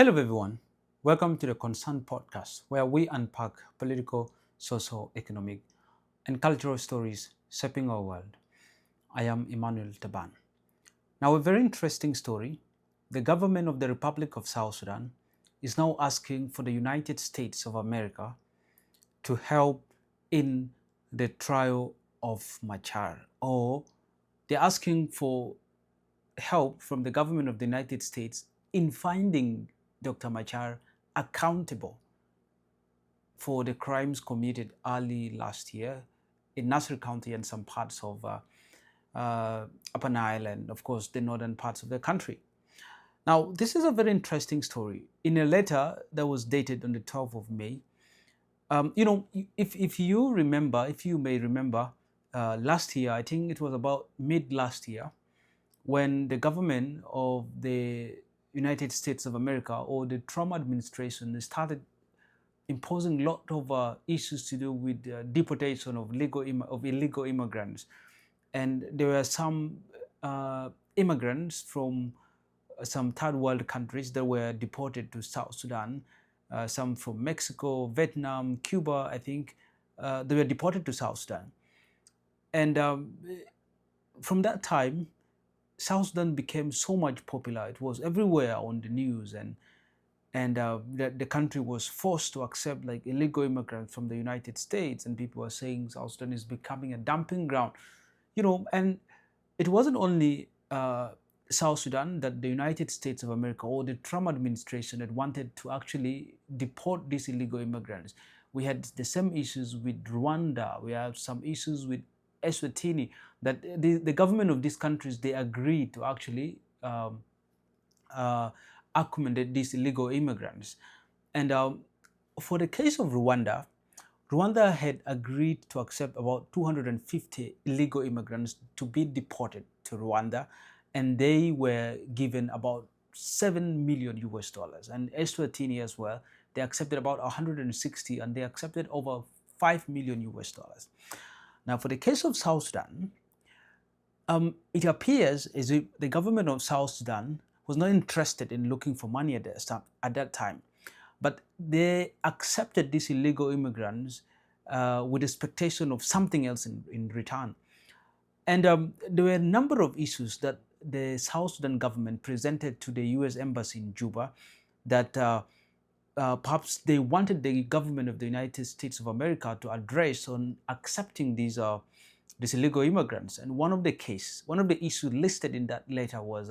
Hello, everyone. Welcome to the Concern Podcast, where we unpack political, social, economic, and cultural stories shaping our world. I am Emmanuel Taban. Now, a very interesting story. The government of the Republic of South Sudan is now asking for the United States of America to help in the trial of Machar, or they're asking for help from the government of the United States in finding Dr. Machar accountable for the crimes committed early last year in Nasiir County and some parts of Upper Nile and, of course, the northern parts of the country. Now, this is a very interesting story. In a letter that was dated on the 12th of May, if you may remember, last year, I think it was about mid last year, when the government of the United States of America or the Trump administration started imposing a lot of issues to do with deportation of illegal immigrants. And there were some immigrants from some third world countries that were deported to South Sudan, some from Mexico, Vietnam, Cuba, I think. They were deported to South Sudan. And from that time, South Sudan became so much popular. It was everywhere on the news, and the country was forced to accept like illegal immigrants from the United States, and people were saying South Sudan is becoming a dumping ground, and it wasn't only South Sudan that the United States of America or the Trump administration had wanted to actually deport these illegal immigrants. We had the same issues with Rwanda. We have some issues with Eswatini, that the government of these countries, they agreed to actually accommodate these illegal immigrants. And for the case of Rwanda, Rwanda had agreed to accept about 250 illegal immigrants to be deported to Rwanda, and they were given about 7 million US dollars. And Eswatini as well, they accepted about 160, and they accepted over 5 million US dollars. Now, for the case of South Sudan, it appears as if the government of South Sudan was not interested in looking for money at that time, but they accepted these illegal immigrants with expectation of something else in return. And there were a number of issues that the South Sudan government presented to the US Embassy in Juba that perhaps they wanted the government of the United States of America to address on accepting these illegal immigrants. And one of the issues listed in that letter was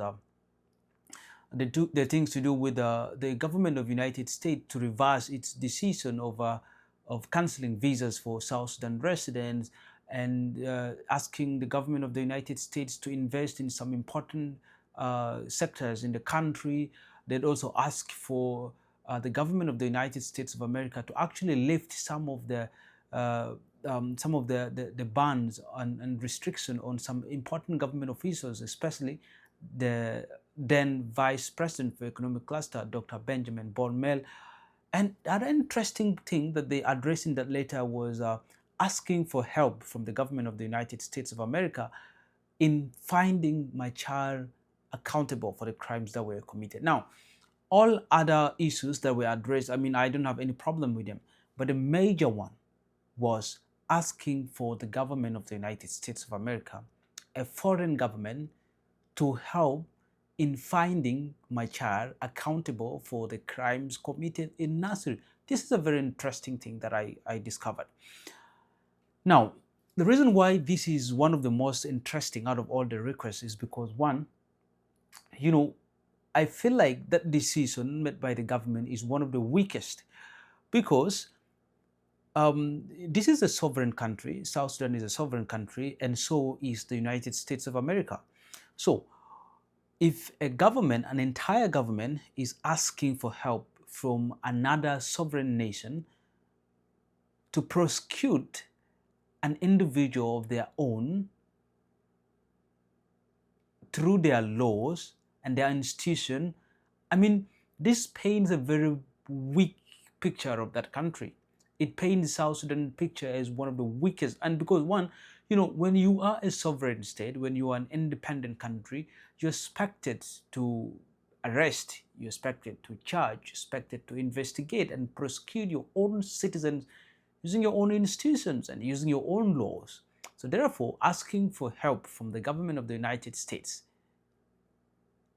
the things to do with the government of the United States to reverse its decision of canceling visas for South Sudan residents, and asking the government of the United States to invest in some important sectors in the country. They'd also ask for the government of the United States of America to actually lift some of the bans and restriction on some important government officials, especially the then Vice President for Economic Cluster, Dr. Benjamin Bonmel. And the other interesting thing that they addressed in that letter was asking for help from the government of the United States of America in finding Machar accountable for the crimes that were committed. Now, all other issues that were addressed, I mean, I don't have any problem with them, but the major one was asking for the government of the United States of America, a foreign government, to help in finding Machar accountable for the crimes committed in Nasiir. This is a very interesting thing that I discovered. Now, the reason why this is one of the most interesting out of all the requests is because, one, I feel like that decision made by the government is one of the weakest, because this is a sovereign country. South Sudan is a sovereign country, and so is the United States of America. So if an entire government is asking for help from another sovereign nation to prosecute an individual of their own through their laws and their institution, I mean, this paints a very weak picture of that country. It paints South Sudan picture as one of the weakest. And because, one, when you are a sovereign state, when you are an independent country, you're expected to arrest, you're expected to charge, expected to investigate and prosecute your own citizens using your own institutions and using your own laws. So therefore, asking for help from the government of the United States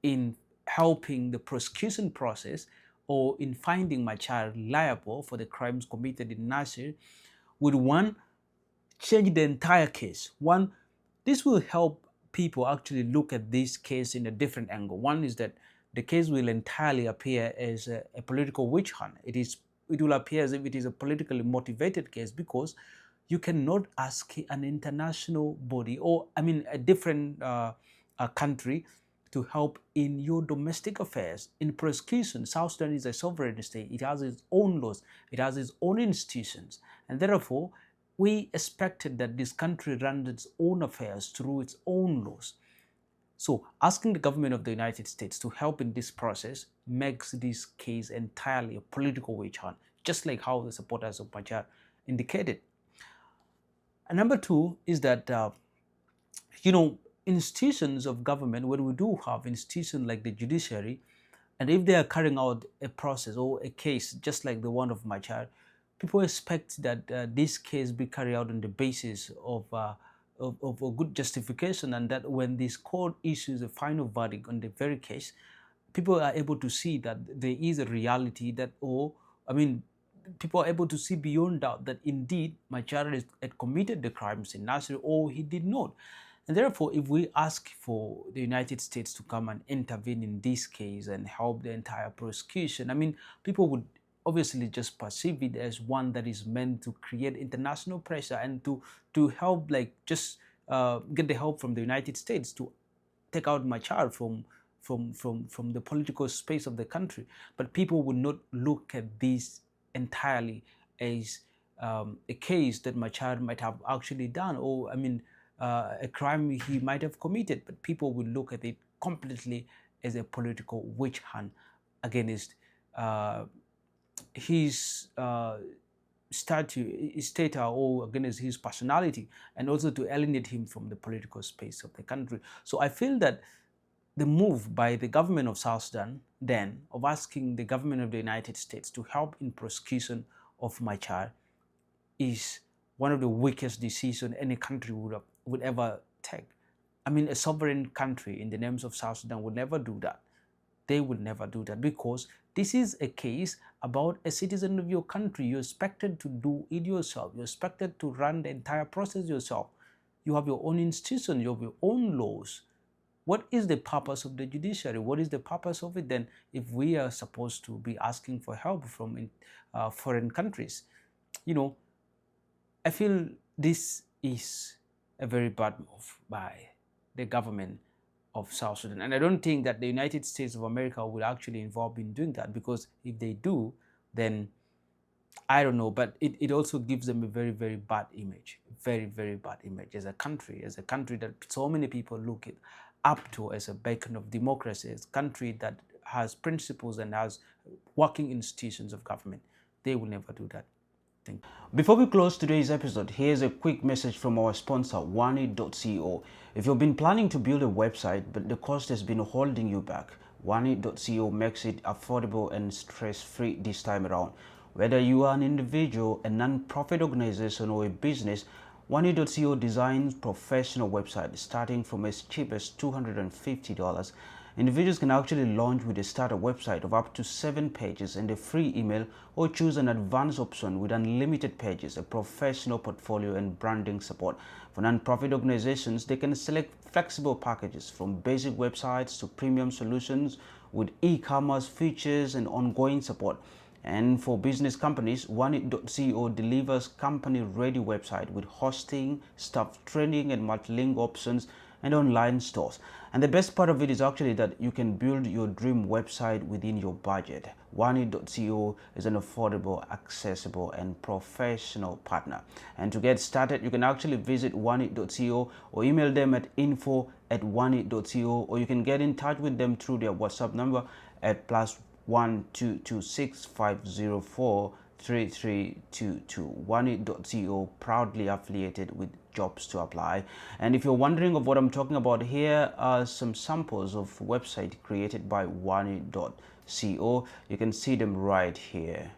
in helping the prosecution process or in finding Machar liable for the crimes committed in Nasiir would, one, change the entire case. One, this will help people actually look at this case in a different angle. One is that the case will entirely appear as a political witch hunt. It will appear as if it is a politically motivated case, because you cannot ask an international body, or a different country, to help in your domestic affairs. In prosecution, South Sudan is a sovereign state. It has its own laws. It has its own institutions. And therefore, we expected that this country runs its own affairs through its own laws. So asking the government of the United States to help in this process makes this case entirely a political witch hunt, just like how the supporters of Machar indicated. And number two is that, institutions of government, when we do have institutions like the judiciary, and if they are carrying out a process or a case just like the one of Machar, people expect that this case be carried out on the basis of a good justification, and that when this court issues a final verdict on the very case, people are able to see that there is a reality that, people are able to see beyond doubt that indeed Machar had committed the crimes in Nasiir, or he did not. And therefore, if we ask for the United States to come and intervene in this case and help the entire prosecution, people would obviously just perceive it as one that is meant to create international pressure and to help, get the help from the United States to take out Machar from the political space of the country. But people would not look at this entirely as a case that Machar might have actually done, or a crime he might have committed. But people will look at it completely as a political witch hunt against his stature, or against his personality, and also to alienate him from the political space of the country. So I feel that the move by the government of South Sudan then of asking the government of the United States to help in prosecution of Machar is one of the weakest decisions any country would ever take. A sovereign country in the names of South Sudan would never do that. They will never do that, because this is a case about a citizen of your country. You're expected to do it yourself. You're expected to run the entire process yourself. You have your own institution. You have your own laws. What is the purpose of the judiciary? What is the purpose of it then, if we are supposed to be asking for help from foreign countries? I feel this is a very bad move by the government of South Sudan. And I don't think that the United States of America will actually involve in doing that, because if they do, then I don't know, but it also gives them a very, very bad image, very, very bad image as a country that so many people look up to as a beacon of democracy, as a country that has principles and has working institutions of government. They will never do that. Before we close today's episode, here's a quick message from our sponsor, Wanit.co. If you've been planning to build a website but the cost has been holding you back, Wanit.co makes it affordable and stress-free this time around. Whether you are an individual, a non-profit organization, or a business, Wanit.co designs professional websites starting from as cheap as $250. Individuals can actually launch with a starter website of up to 7 pages and a free email, or choose an advanced option with unlimited pages, a professional portfolio, and branding support. For non-profit organizations, they can select flexible packages from basic websites to premium solutions with e-commerce features and ongoing support. And for business companies, Wanit.co delivers company-ready website with hosting, staff training, and multi-link options, and online stores. And the best part of it is actually that you can build your dream website within your budget. Wanit.co is an affordable, accessible, and professional partner. And to get started, you can actually visit Wanit.co or email them at info@wanit.co, or you can get in touch with them through their WhatsApp number at +1 226 504 3322. One.co, proudly affiliated with Jobs to Apply. And if you're wondering of what I'm talking about, here are some samples of website created by One.co. You can see them right here.